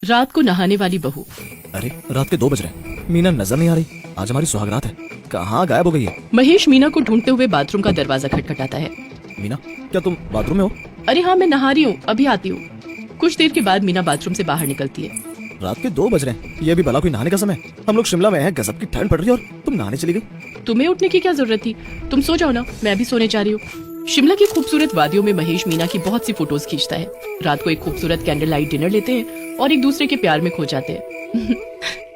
रात को नहाने वाली बहू। अरे रात के 2 बज रहे हैं, मीना नजर नहीं आ रही। आज हमारी सुहागरात है, कहाँ गायब हो गई है? महेश मीना को ढूंढते हुए बाथरूम का दरवाजा खटखटाता है। मीना, क्या तुम बाथरूम में हो? अरे हाँ, मैं नहा रही हूँ, अभी आती हूँ। कुछ देर के बाद मीना बाथरूम से बाहर निकलती है। रात के 2 बज रहे हैं, ये भी भला कोई नहाने का समय? हम लोग शिमला में हैं, गजब की ठंड पड़ रही है और तुम नहाने चली गई। तुम्हें उठने की क्या जरूरत थी? तुम सो जाओ ना, मैं भी सोने जा रही हूँ। शिमला की खूबसूरत वादियों में महेश मीना की बहुत सी फोटोज खींचता है। रात को एक खूबसूरत कैंडल लाइट डिनर लेते हैं और एक दूसरे के प्यार में खो जाते हैं।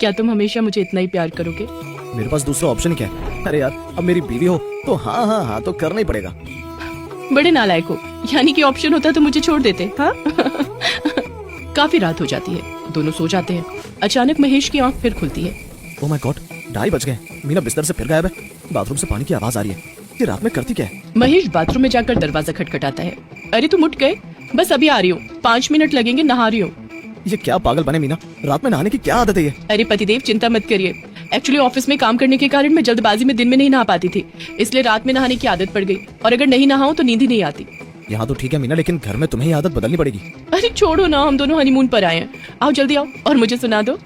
क्या तुम हमेशा मुझे इतना ही प्यार करोगे? मेरे पास दूसरा ऑप्शन ही क्या है? अरे यार, अब मेरी बीवी हो तो हाँ तो करना ही पड़ेगा। बड़े नालायक हो, यानी कि ऑप्शन होता तो मुझे छोड़ देते। हाँ? काफी रात हो जाती है, दोनों सो जाते हैं। अचानक महेश की आंख फिर खुलती है। ओह माय गॉड, 2:30 बज गए। मीना बिस्तर से फिर गायब है। बाथरूम से पानी की आवाज आ रही है। ये रात में करती क्या है? महेश बाथरूम में जाकर दरवाजा खटखटाता है। अरे तुम उठ गए? बस अभी आ रही हूँ, 5 मिनट लगेंगे, नहा रही हूँ। ये क्या पागल बने मीना, रात में नहाने की क्या आदत है ये? अरे पतिदेव, चिंता मत करिए। एक्चुअली ऑफिस में काम करने के कारण मैं जल्दबाजी में दिन में नहीं नहा पाती थी, इसलिए रात में नहाने की आदत पड़ गई। और अगर नहीं नहाऊं तो नींद ही नहीं आती। यहाँ तो ठीक है मीना, लेकिन घर में तुम्हें ये आदत बदलनी पड़ेगी। अरे छोड़ो ना, हम दोनों हनीमून पर आए हैं। आओ जल्दी आओ और मुझे सुना दो।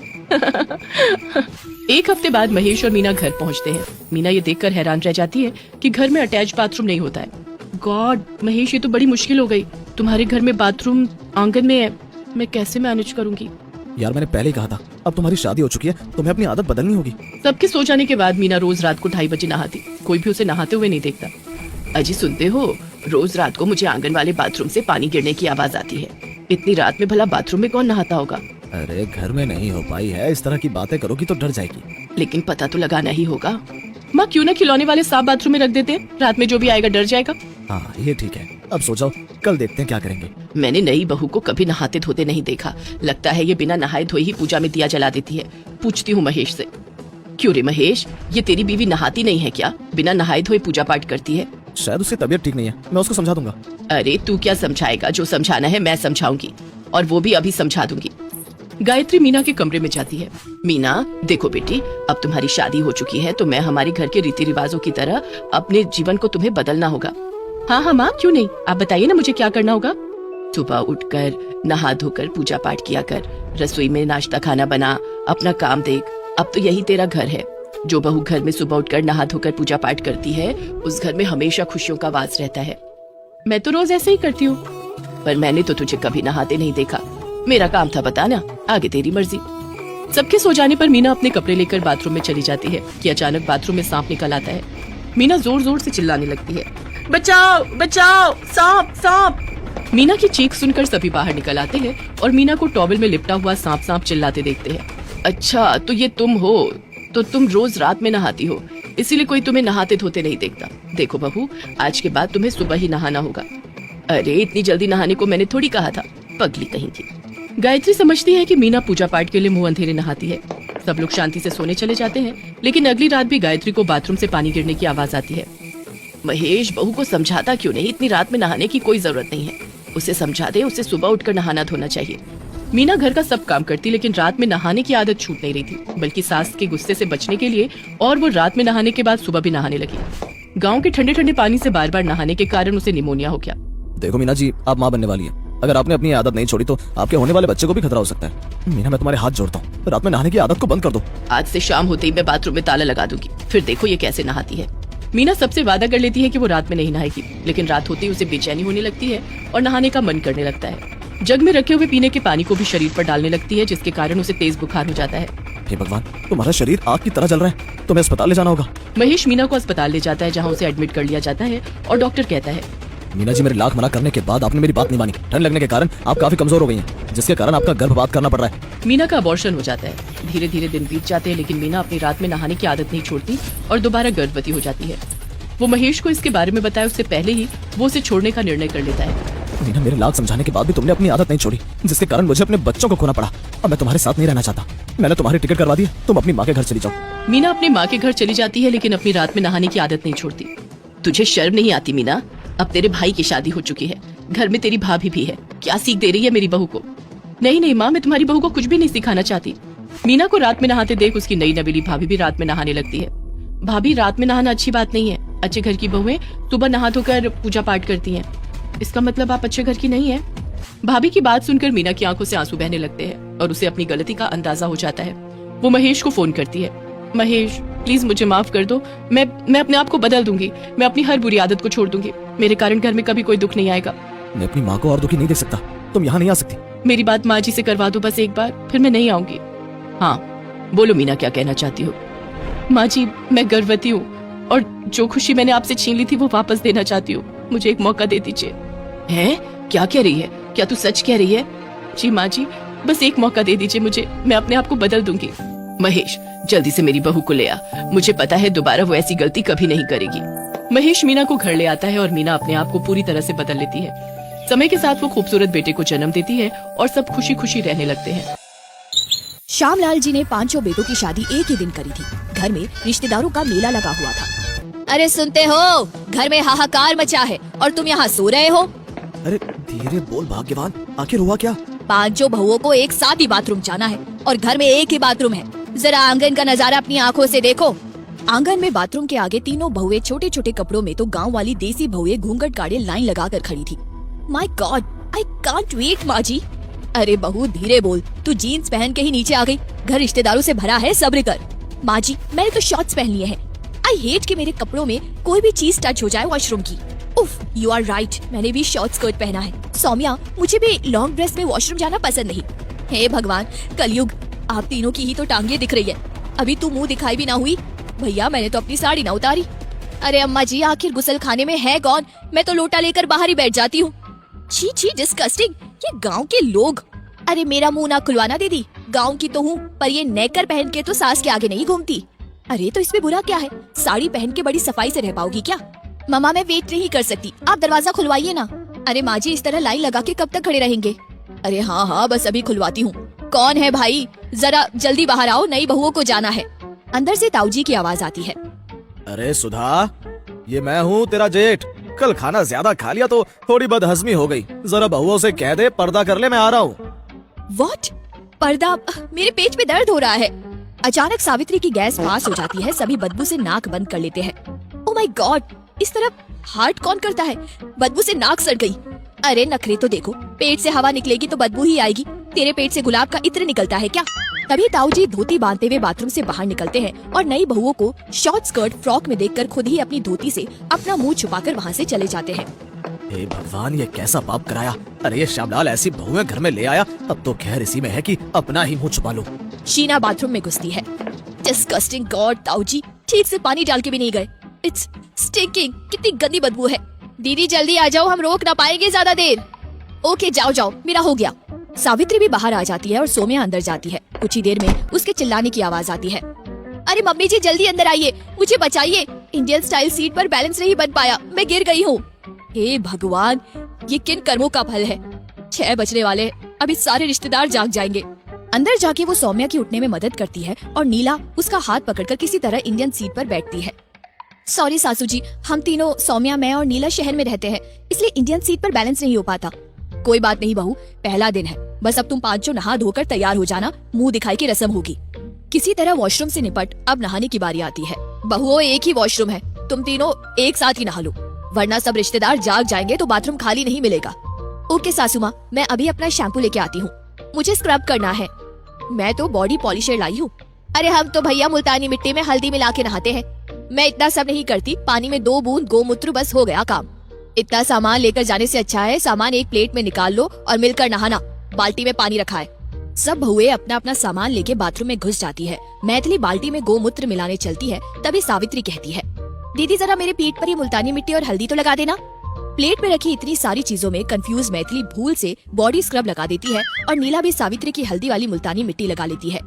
1 हफ्ते बाद महेश और मीना घर पहुंचते हैं। मीना ये देखकर हैरान रह जाती है कि घर में अटैच बाथरूम नहीं होता है। गॉड महेश, ये तो बड़ी मुश्किल हो गई। तुम्हारे घर में बाथरूम आंगन में है, मैं कैसे मैनेज करूंगी? यार मैंने पहले ही कहा था, अब तुम्हारी शादी हो चुकी है, तुम्हें अपनी आदत बदलनी होगी। सबके सो जाने के बाद मीना रोज रात को 2:30 बजे नहाती। कोई भी उसे नहाते हुए नहीं देखता। अजी सुनते हो, रोज रात को मुझे आंगन वाले बाथरूम से पानी गिरने की आवाज आती है। इतनी रात में भला बाथरूम में कौन नहाता होगा? अरे घर में नहीं हो पाई है, इस तरह की बातें करोगी तो डर जाएगी। लेकिन पता तो लगाना ही होगा। माँ क्यों ना खिलौने वाले सांप बाथरूम में रख देते हैं, रात में जो भी आएगा डर जाएगा। हाँ ये ठीक है, अब सो जाओ, कल देखते हैं क्या करेंगे। मैंने नई बहू को कभी नहाते धोते नहीं देखा। लगता है ये बिना नहाए धोए ही पूजा में दिया जला देती है। पूछती हूँ महेश से। क्यों रे महेश, ये तेरी बीवी नहाती नहीं है क्या? बिना नहाए धोए पूजा पाठ करती है। शायद उसकी तबीयत ठीक नहीं है, मैं उसको समझा दूंगा। अरे तू क्या समझाएगा, जो समझाना है मैं समझाऊंगी, और वो भी अभी समझा दूंगी। गायत्री मीना के कमरे में जाती है। मीना देखो बेटी, अब तुम्हारी शादी हो चुकी है तो मैं हमारे घर के रीति रिवाजों की तरह अपने जीवन को तुम्हें बदलना होगा। हाँ माँ, क्यों नहीं, आप बताइए ना मुझे क्या करना होगा। सुबह उठकर नहा धोकर पूजा पाठ किया कर, रसोई में नाश्ता खाना बना, अपना काम देख। अब तो यही तेरा घर है। जो बहू घर में सुबह उठकर नहा धोकर पूजा पाठ करती है, उस घर में हमेशा खुशियों का वास रहता है। मैं तो रोज ऐसे ही करती हूँ, पर मैंने तो तुझे कभी नहाते नहीं देखा। मेरा काम था बताना, आगे तेरी मर्जी। सबके सो जाने पर मीना अपने कपड़े लेकर बाथरूम में चली जाती है कि अचानक बाथरूम में सांप निकल आता है। मीना जोर जोर से चिल्लाने लगती है, बचाओ बचाओ, सांप सांप। मीना की चीख सुनकर सभी बाहर निकल आते हैं और मीना को टॉवेल में लिपटा हुआ सांप सांप चिल्लाते देखते हैं। अच्छा तो ये तुम हो, तो तुम रोज रात में नहाती हो, इसीलिए कोई तुम्हें नहाते धोते नहीं देखता। देखो बहू, आज के बाद तुम्हें सुबह ही नहाना होगा। अरे इतनी जल्दी नहाने को मैंने थोड़ी कहा था, पगली कहीं की। गायत्री समझती है कि मीना पूजा पाठ के लिए मुंह अंधेरे नहाती है। सब लोग शांति से सोने चले जाते हैं, लेकिन अगली रात भी गायत्री को बाथरूम से पानी गिरने की आवाज आती है। महेश, बहू को समझाता क्यों नहीं? इतनी रात में नहाने की कोई जरूरत नहीं है। उसे समझा दे, उसे सुबह उठकर नहाना धोना चाहिए। मीना घर का सब काम करती, लेकिन रात में नहाने की आदत छूट नहीं रही थी, बल्कि सास के गुस्से से बचने के लिए और वो रात में नहाने के बाद सुबह भी नहाने लगी। गाँव के ठंडे ठंडे पानी से बार बार नहाने के कारण उसे निमोनिया हो गया। देखो मीना जी, आप माँ बनने वाली है। अगर आपने अपनी आदत नहीं छोड़ी तो आपके होने वाले बच्चे को भी खतरा हो सकता है। मीना, मैं तुम्हारे हाथ जोड़ता हूँ, रात में नहाने की आदत को बंद कर दो। आज से शाम होते ही मैं बाथरूम में ताला लगा दूंगी, फिर देखो ये कैसे नहाती है। मीना सबसे वादा कर लेती है कि वो रात में नहीं नहाएगी, लेकिन रात होते ही उसे बेचैनी होने लगती है और नहाने का मन करने लगता है। जग में रखे हुए पीने के पानी को भी शरीर पर डालने लगती है, जिसके कारण उसे तेज बुखार हो जाता है। हे भगवान, तुम्हारा शरीर आग की तरह जल रहा है, तुम्हें अस्पताल ले जाना होगा। महेश मीना को अस्पताल ले जाता है, जहाँ उसे एडमिट कर लिया जाता है और डॉक्टर कहता है, मीना जी, मेरे लाख मना करने के बाद आपने मेरी बात नहीं मानी। ठंड लगने के कारण आप काफी कमजोर हो गई हैं, जिसके कारण आपका गर्भपात करना पड़ रहा है। मीना का अबॉर्शन हो जाता है। धीरे धीरे दिन बीत जाते हैं, लेकिन मीना अपनी रात में नहाने की आदत नहीं छोड़ती और दोबारा गर्भवती हो जाती है। वो महेश को इसके बारे में बताए उससे पहले ही वो उसे छोड़ने का निर्णय कर लेता है। मीना, मेरे लाख समझाने के बाद भी तुमने अपनी आदत नहीं छोड़ी, जिसके कारण मुझे अपने बच्चों को खोना पड़ा। अब मैं तुम्हारे साथ नहीं रहना चाहता। मैंने तुम्हारी टिकट करवा दी है, तुम अपनी माँ के घर चली जाओ। मीना अपनी माँ के घर चली जाती है, लेकिन अपनी रात में नहाने की आदत नहीं छोड़ती। तुझे शर्म नहीं आती मीना? अब तेरे भाई की शादी हो चुकी है, घर में तेरी भाभी भी है, क्या सीख दे रही है मेरी बहू को? नहीं माँ, मैं तुम्हारी बहू को कुछ भी नहीं सिखाना चाहती। मीना को रात में नहाते देख उसकी नई नवेली भाभी भी रात में नहाने लगती है। भाभी, रात में नहाना अच्छी बात नहीं है। अच्छे घर की बहुएं सुबह नहा धोकर पूजा पाठ करती हैं। इसका मतलब आप अच्छे घर की नहीं है? भाभी की बात सुनकर मीना की आंखों से आंसू बहने लगते हैं और उसे अपनी गलती का अंदाजा हो जाता है। वो महेश को फोन करती है। महेश, प्लीज मुझे माफ कर दो। मैं अपने आप को बदल दूंगी। मैं अपनी हर बुरी आदत को छोड़ दूंगी। मेरे कारण घर में कभी कोई दुख नहीं आएगा। मैं अपनी माँ को और दुखी नहीं देख सकता। तुम यहाँ नहीं आ सकती। मेरी बात माँ जी से करवा दो बस एक बार, फिर मैं नहीं आऊंगी। हाँ बोलो मीना, क्या कहना चाहती हो? माँ जी, मैं गर्भवती हूँ और जो खुशी मैंने आपसे छीन ली थी वो वापस देना चाहती हूँ। मुझे एक मौका दे दीजिए। हैं? क्या कह रही है? क्या तू सच कह रही है? जी माँ जी, बस एक मौका दे दीजिए मुझे, मैं अपने आप को बदल दूंगी। महेश, जल्दी से मेरी बहू को ले आ। मुझे पता है दोबारा वो ऐसी गलती कभी नहीं करेगी। महेश मीना को घर ले आता है और मीना अपने आप को पूरी तरह से बदल लेती है। समय के साथ वो खूबसूरत बेटे को जन्म देती है और सब खुशी खुशी रहने लगते हैं। श्यामलाल जी ने पांचों बेटों की शादी एक ही दिन करी थी। घर में रिश्तेदारों का मेला लगा हुआ था। अरे सुनते हो, घर में हाहाकार मचा है और तुम यहाँ सो रहे हो। अरे धीरे बोल भाग्यवान, आखिर हुआ क्या? पांचों बहुओं को एक साथ ही बाथरूम जाना है और घर में एक ही बाथरूम है। जरा आंगन का नजारा अपनी आंखों से देखो। आंगन में बाथरूम के आगे तीनों बहुएं छोटे छोटे कपड़ों में तो गांव वाली देसी बहुएं घूंघट गाड़े लाइन लगाकर खड़ी थी। My god, I can't wait माँ जी। अरे बहू धीरे बोल, तू जीन्स पहन के ही नीचे आ गई। घर रिश्तेदारों से भरा है, सब्र कर। माँ जी, मैंने तो शॉर्ट्स पहन लिए हैं। आई हेट कि मेरे कपड़ों में कोई भी चीज टच हो जाए वॉशरूम की। उफ, यू आर राइट, मैंने भी शॉर्ट स्कर्ट पहना है। सौम्या, मुझे भी लॉन्ग ड्रेस में वॉशरूम जाना पसंद नहीं। हे भगवान, कलयुग, आप तीनों की ही तो टांगे दिख रही है। अभी तू मुंह दिखाई भी ना हुई। भैया, मैंने तो अपनी साड़ी ना उतारी। अरे अम्मा जी, आखिर गुसल खाने में है कौन? मैं तो लोटा लेकर बाहर ही बैठ जाती हूँ। छी छी, डिस्गस्टिंग, ये गांव के लोग। अरे मेरा मुंह ना खुलवाना दीदी, गांव की तो हूँ पर ये नेकर पहन के तो सास के आगे नहीं घूमती। अरे तो इसमें बुरा क्या है? साड़ी पहन के बड़ी सफाई से रह पाओगी क्या? मम्मा, मैं वेट नहीं कर सकती, आप दरवाजा खुलवाइए ना। अरे माँ जी, इस तरह लाइन लगा के कब तक खड़े रहेंगे? अरे हाँ हाँ, बस अभी खुलवाती हूँ। कौन है भाई? जरा जल्दी बाहर आओ, नई बहुओं को जाना है। अंदर से ताऊजी की आवाज आती है। अरे सुधा, ये मैं हूँ तेरा जेठ। कल खाना ज्यादा खा लिया तो थोड़ी बदहजमी हो गई। जरा बहुओं से कह दे पर्दा कर ले, मैं आ रहा हूँ। व्हाट? पर्दा? मेरे पेट में दर्द हो रहा है। अचानक सावित्री की गैस पास हो जाती है। सभी बदबू से नाक बंद कर लेते हैं। ओह माय गॉड, इस तरफ हार्ट कौन करता है? बदबू से नाक सड़ गई। अरे नखरे तो देखो, पेट से हवा निकलेगी तो बदबू ही आएगी। तेरे पेट से गुलाब का इत्र निकलता है क्या? तभी ताऊजी धोती बांधते हुए बाथरूम से बाहर निकलते हैं और नई बहुओं को शॉर्ट स्कर्ट फ्रॉक में देखकर खुद ही अपनी धोती से अपना मुंह छुपाकर वहाँ से चले जाते हैं। हे भगवान, ये कैसा पाप कराया। अरे ये श्यामलाल ऐसी बहुएं घर में ले आया, अब तो खैर इसी में है कि अपना ही मुंह छुपा लो। शीना बाथरूम में घुसती है। डिस्गस्टिंग गॉड, ताऊजी ठीक से पानी डाल के भी नहीं गए। इट्स स्टिंकिंग, कितनी गंदी बदबू है। दीदी जल्दी आ जाओ, हम रोक ना पाएंगे ज्यादा देर। ओके जाओ जाओ, मेरा हो गया। सावित्री भी बाहर आ जाती है और सौम्या अंदर जाती है। कुछ ही देर में उसके चिल्लाने की आवाज आती है। अरे मम्मी जी जल्दी अंदर आइए, मुझे बचाइए। इंडियन स्टाइल सीट पर बैलेंस नहीं बन पाया, मैं गिर गई हूँ। हे भगवान, ये किन कर्मों का फल है। 6 बजने वाले हैं, अभी सारे रिश्तेदार जाग जाएंगे। अंदर जाके वो सौम्या की उठने में मदद करती है और नीला उसका हाथ पकड़कर किसी तरह इंडियन सीट पर बैठती है। सॉरी सासू जी, हम तीनों सौम्या, मैं और नीला शहर में रहते हैं, इसलिए इंडियन सीट पर बैलेंस नहीं हो पाता। कोई बात नहीं बहू, पहला दिन है, बस अब तुम पांचों नहा धोकर तैयार हो जाना, मुंह दिखाई की रस्म होगी। किसी तरह वॉशरूम से निपट अब नहाने की बारी आती है। बहुओं, एक ही वॉशरूम है, तुम तीनों एक साथ ही नहा लो, वरना सब रिश्तेदार जाग जाएंगे तो बाथरूम खाली नहीं मिलेगा। ओके सासू माँ, मैं अभी अपना शैम्पू लेके आती हूँ, मुझे स्क्रब करना है। मैं तो बॉडी पॉलिशर लाई हूँ। अरे हम तो भैया मुल्तानी मिट्टी में हल्दी मिला के नहाते हैं। मैं इतना सब नहीं करती, पानी में 2 बूंद गोमूत्र बस हो गया काम। इतना सामान लेकर जाने से अच्छा है सामान एक प्लेट में निकाल लो और मिलकर नहाना। बाल्टी में पानी रखा है। सब बहुएं अपना अपना सामान लेके बाथरूम में घुस जाती है। मैथिली बाल्टी में गोमूत्र मिलाने चलती है, तभी सावित्री कहती है, दीदी जरा मेरे पेट पर ये मुल्तानी मिट्टी और हल्दी तो लगा देना। प्लेट में रखी इतनी सारी चीजों में कंफ्यूज मैथिली भूल से बॉडी स्क्रब लगा देती है और नीला भी सावित्री की हल्दी वाली मुल्तानी मिट्टी लगा लेती है।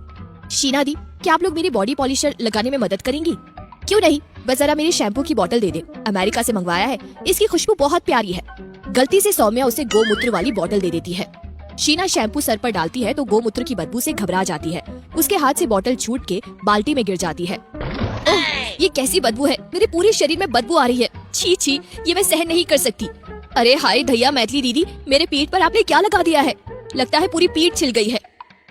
शीना दी, क्या आप लोग मेरी बॉडी पॉलिशर लगाने में मदद करेंगी? क्यों नहीं, बस जरा मेरे शैम्पू की बोतल दे दे, अमेरिका से मंगवाया है, इसकी खुशबू बहुत प्यारी है। गलती से सौम्या उसे गोमूत्र वाली बोतल दे देती है। शीना शैम्पू सर पर डालती है तो गोमूत्र की बदबू से घबरा जाती है। उसके हाथ से बोतल छूट के बाल्टी में गिर जाती है। ओह, ये कैसी बदबू है, मेरे पूरे शरीर में बदबू आ रही है। छी छी, ये मैं सहन नहीं कर सकती। अरे हाय दहिया मैथिली दीदी, मेरे पेट पर आपने क्या लगा दिया है? लगता है पूरी पीठ छिल गई है।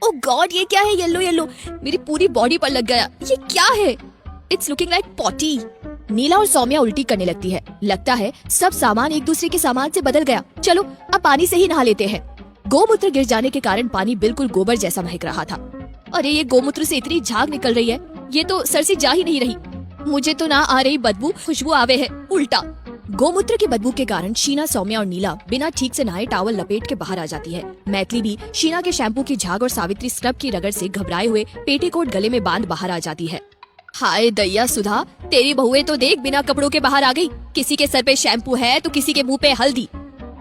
ओह गॉड, ये क्या है? येलो येलो मेरी पूरी बॉडी पर लग गया, ये क्या है? It's looking like potty. Neela और सौम्या उल्टी करने लगती है। लगता है सब सामान एक दूसरे के सामान से बदल गया। चलो अब पानी से ही नहा लेते हैं। गोमूत्र गिर जाने के कारण पानी बिल्कुल गोबर जैसा महक रहा था। अरे ये गोमूत्र से इतनी झाग निकल रही है, ये तो सर से जा ही नहीं रही। मुझे तो ना आ रही बदबू, खुशबू आवे है उल्टा। गोमूत्र की बदबू के कारण शीना, सौम्या और नीला बिना ठीक से नहाए टॉवल लपेट के बाहर आ जाती है। मैथिली भी शीना के शैम्पू की झाग और सावित्री स्क्रब की रगड़ से घबराए हुए पेटीकोट गले में बांध बाहर आ जाती है। हाय दैया सुधा, तेरी बहुएं तो देख बिना कपड़ों के बाहर आ गई। किसी के सर पे शैम्पू है तो किसी के मुंह पे हल्दी।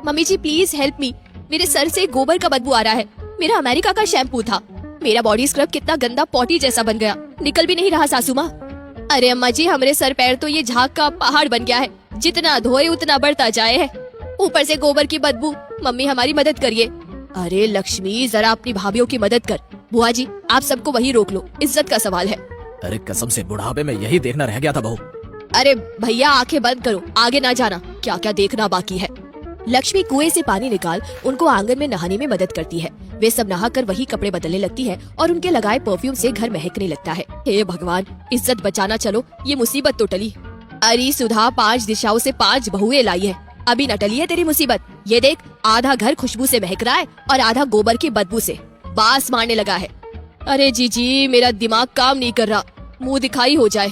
मम्मी जी प्लीज हेल्प मी, मेरे सर से गोबर का बदबू आ रहा है। मेरा अमेरिका का शैम्पू था। मेरा बॉडी स्क्रब कितना गंदा पॉटी जैसा बन गया, निकल भी नहीं रहा सासू माँ। अरे अम्मा जी, हमारे सर पैर तो ये झाग का पहाड़ बन गया है, जितना धोए उतना बढ़ता जाए है। ऊपर से गोबर की बदबू। मम्मी हमारी मदद करिए। अरे लक्ष्मी, जरा अपनी भाभीियों की मदद कर। बुआ जी आप सबको वही रोक लो, इज्जत का सवाल है। अरे कसम से बुढ़ापे में यही देखना रह गया था बहू। अरे भैया आंखें बंद करो, आगे ना जाना, क्या क्या देखना बाकी है। लक्ष्मी कुएं से पानी निकाल उनको आंगन में नहाने में मदद करती है। वे सब नहाकर वही कपड़े बदलने लगती है और उनके लगाए परफ्यूम से घर महकने लगता है। हे भगवान, इज्जत बचाना चलो, ये मुसीबत तो टली। अरे सुधा 5 दिशाओं से 5 बहुएं लाई है, अभी न टली है तेरी मुसीबत। ये देख, आधा घर खुशबू से महक रहा है और आधा गोबर की बदबू से बास मारने लगा है। अरे जीजी, मेरा दिमाग काम नहीं कर रहा, मुंह दिखाई हो जाए।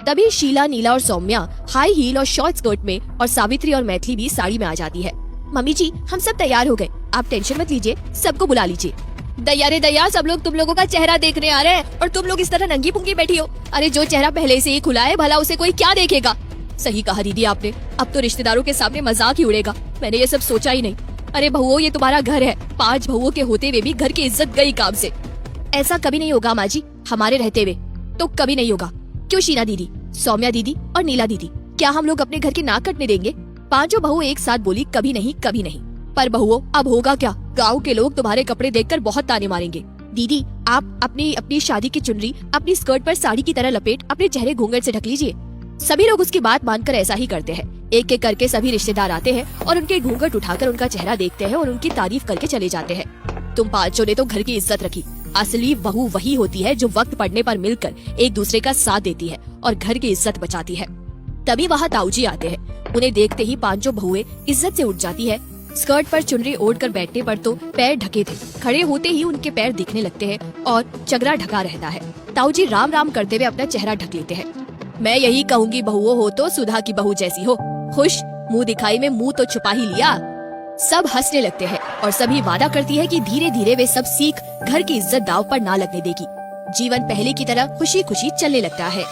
तभी शीला, नीला और सौम्या हाई हील और शॉर्ट स्कर्ट में और सावित्री और मैथिली भी साड़ी में आ जाती है। मम्मी जी हम सब तैयार हो गए, आप टेंशन मत लीजिए, सबको बुला लीजिए। दया रे दया, सब लोग तुम लोगों का चेहरा देखने आ रहे हैं और तुम लोग इस तरह नंगी पुंगी बैठी हो। अरे जो चेहरा पहले से ही खुला है, भला उसे कोई क्या देखेगा। सही कहा दीदी आपने, अब तो रिश्तेदारों के सामने मजाक ही उड़ेगा। मैंने ये सब सोचा ही नहीं। अरे बहुओं, ये तुम्हारा घर है, 5 बहुओं के होते हुए भी घर की इज्जत गई काम से। ऐसा कभी नहीं होगा माँ जी, हमारे रहते हुए तो कभी नहीं होगा। क्यों शीना दीदी, सौम्या दीदी और नीला दीदी, क्या हम लोग अपने घर के नाक कटने देंगे? 5 बहु एक साथ बोली, कभी नहीं कभी नहीं। पर बहुओं अब होगा क्या, गाँव के लोग तुम्हारे कपड़े देखकर बहुत ताने मारेंगे। दीदी आप अपनी शादी की चुनरी अपनी स्कर्ट पर साड़ी की तरह लपेट अपने चेहरे घूंघट से ढक लीजिए। सभी लोग उसकी बात मानकर ऐसा ही करते हैं। एक एक करके सभी रिश्तेदार आते हैं और उनके घूंघट उठाकर उनका चेहरा देखते हैं और उनकी तारीफ करके चले जाते हैं। तुम 5 ने तो घर की इज्जत रखी। असली बहू वही होती है जो वक्त पड़ने पर मिलकर एक दूसरे का साथ देती है और घर की इज्जत बचाती है। तभी वहाँ ताऊजी आते हैं। उन्हें देखते ही 5 बहुएं इज्जत से उठ जाती है। स्कर्ट पर चुनरी ओढ़ कर बैठने पर तो पैर ढके थे, खड़े होते ही उनके पैर दिखने लगते हैं और चगरा ढका रहता है। ताऊजी राम राम करते हुए अपना चेहरा ढक लेते हैं। मैं यही कहूँगी, बहुओं हो तो सुधा की बहू जैसी हो। खुश, मुंह दिखाई में मुंह तो छुपा ही लिया। सब हंसने लगते हैं और सभी वादा करती है कि धीरे धीरे वे सब सीख घर की इज्जत दाव पर ना लगने देगी। जीवन पहले की तरह खुशी खुशी चलने लगता है।